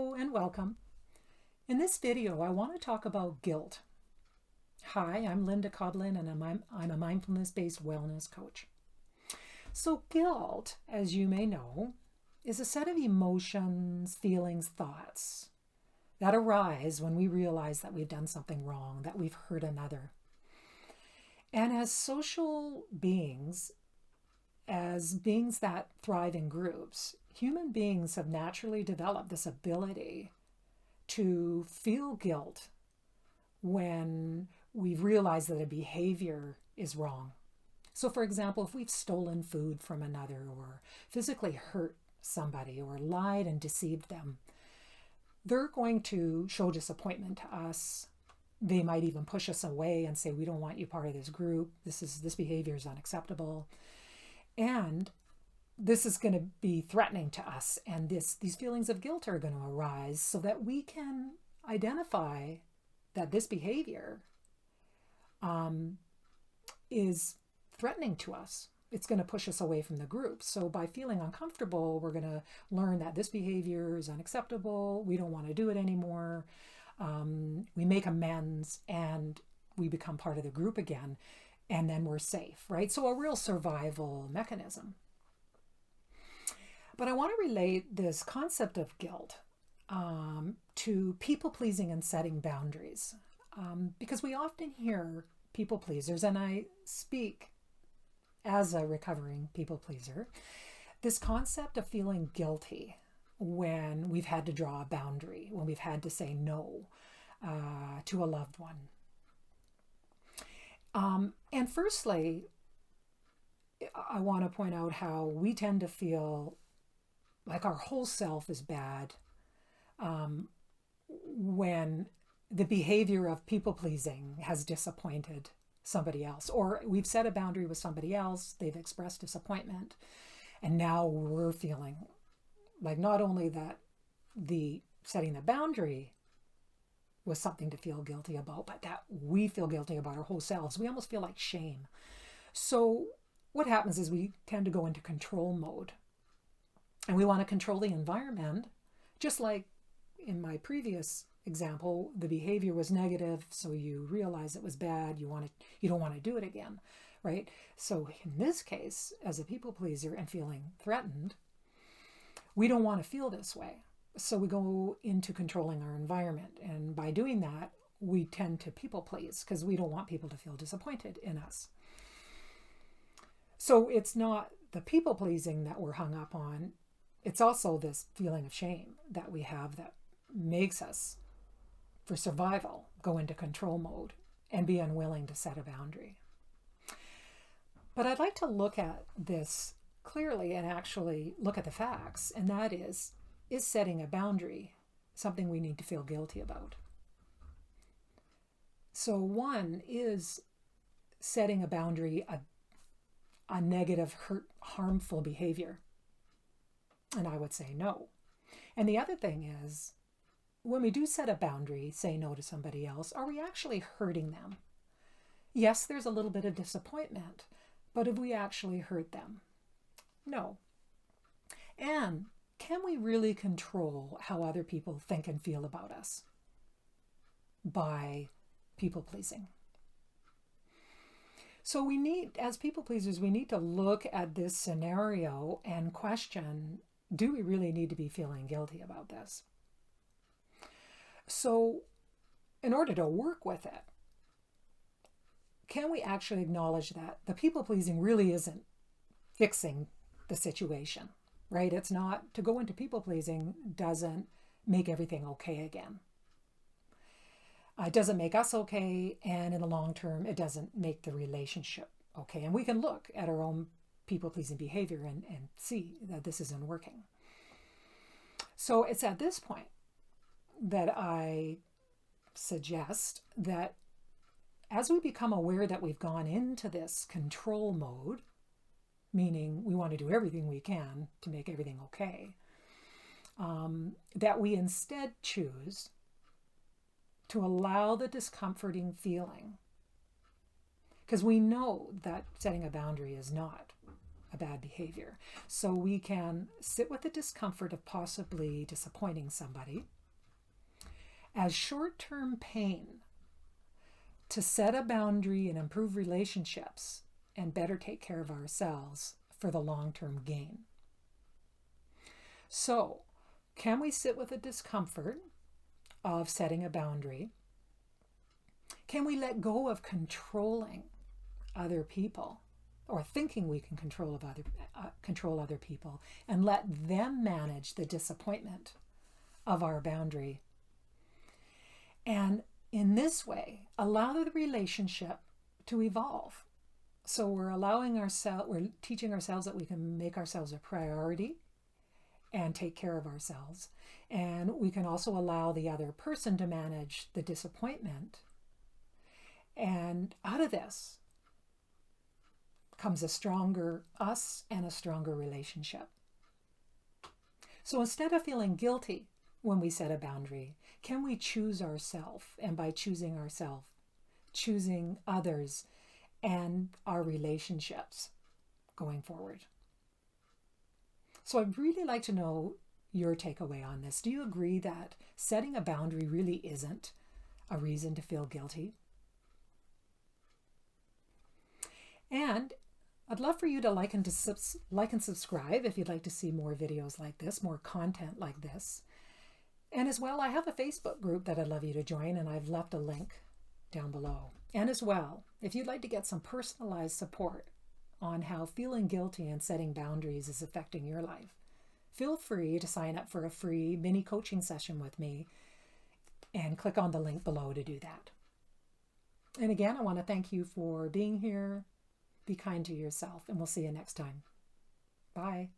Hello and welcome. In this video, I want to talk about guilt. Hi, I'm Linda Coblin and I'm a mindfulness-based wellness coach. So guilt, as you may know, is a set of emotions, feelings, thoughts that arise when we realize that we've done something wrong, that we've hurt another. And as social beings, as beings that thrive in groups, human beings have naturally developed this ability to feel guilt when we've realized that a behavior is wrong. So for example, if we've stolen food from another or physically hurt somebody or lied and deceived them, they're going to show disappointment to us. They might even push us away and say, we don't want you part of this group. This behavior is unacceptable. And this is going to be threatening to us. And these feelings of guilt are going to arise so that we can identify that this behavior is threatening to us. It's going to push us away from the group. So by feeling uncomfortable, we're going to learn that this behavior is unacceptable. We don't want to do it anymore. We make amends and we become part of the group again. And then we're safe, right? So a real survival mechanism. But I want to relate this concept of guilt to people-pleasing and setting boundaries. Because we often hear people pleasers, and I speak as a recovering people pleaser, this concept of feeling guilty when we've had to draw a boundary, when we've had to say no to a loved one. And firstly, I want to point out how we tend to feel like our whole self is bad when the behavior of people-pleasing has disappointed somebody else, or we've set a boundary with somebody else, they've expressed disappointment, and now we're feeling like not only that the setting the boundary was something to feel guilty about, but that we feel guilty about our whole selves. We almost feel like shame. So what happens is we tend to go into control mode. And we want to control the environment, just like in my previous example, the behavior was negative, so you realize it was bad, you don't want to do it again, right? So in this case, as a people pleaser and feeling threatened, we don't want to feel this way. So we go into controlling our environment. And by doing that, we tend to people please because we don't want people to feel disappointed in us. So it's not the people pleasing that we're hung up on. It's also this feeling of shame that we have that makes us, for survival, go into control mode and be unwilling to set a boundary. But I'd like to look at this clearly and actually look at the facts, and that is setting a boundary something we need to feel guilty about? So one is setting a boundary, a negative, hurt, harmful behavior. And I would say no. And the other thing is, when we do set a boundary, say no to somebody else, are we actually hurting them? Yes, there's a little bit of disappointment, but have we actually hurt them? No. And can we really control how other people think and feel about us by people pleasing? So we need, as people pleasers, we need to look at this scenario and question, do we really need to be feeling guilty about this? So in order to work with it, can we actually acknowledge that the people pleasing really isn't fixing the situation, right? It's not, to go into people pleasing doesn't make everything okay again. It doesn't make us okay, and in the long term, it doesn't make the relationship okay. And we can look at our own people-pleasing behavior and see that this isn't working. So it's at this point that I suggest that as we become aware that we've gone into this control mode, meaning we want to do everything we can to make everything okay, that we instead choose to allow the discomforting feeling. Because we know that setting a boundary is not a bad behavior. So we can sit with the discomfort of possibly disappointing somebody, as short-term pain to set a boundary and improve relationships and better take care of ourselves for the long-term gain. So, can we sit with the discomfort of setting a boundary? Can we let go of controlling other people or thinking we can control other people and let them manage the disappointment of our boundary? And in this way, allow the relationship to evolve. So we're teaching ourselves that we can make ourselves a priority and take care of ourselves. And we can also allow the other person to manage the disappointment. And out of this comes a stronger us and a stronger relationship. So instead of feeling guilty when we set a boundary, can we choose ourselves? And by choosing ourselves, choosing others and our relationships going forward. So I'd really like to know your takeaway on this. Do you agree that setting a boundary really isn't a reason to feel guilty? And I'd love for you to like and subscribe if you'd like to see more videos like this, more content like this. And as well, I have a Facebook group that I'd love you to join, and I've left a link down below. And as well, if you'd like to get some personalized support on how feeling guilty and setting boundaries is affecting your life, feel free to sign up for a free mini coaching session with me and click on the link below to do that. And again, I want to thank you for being here. Be kind to yourself, and we'll see you next time. Bye.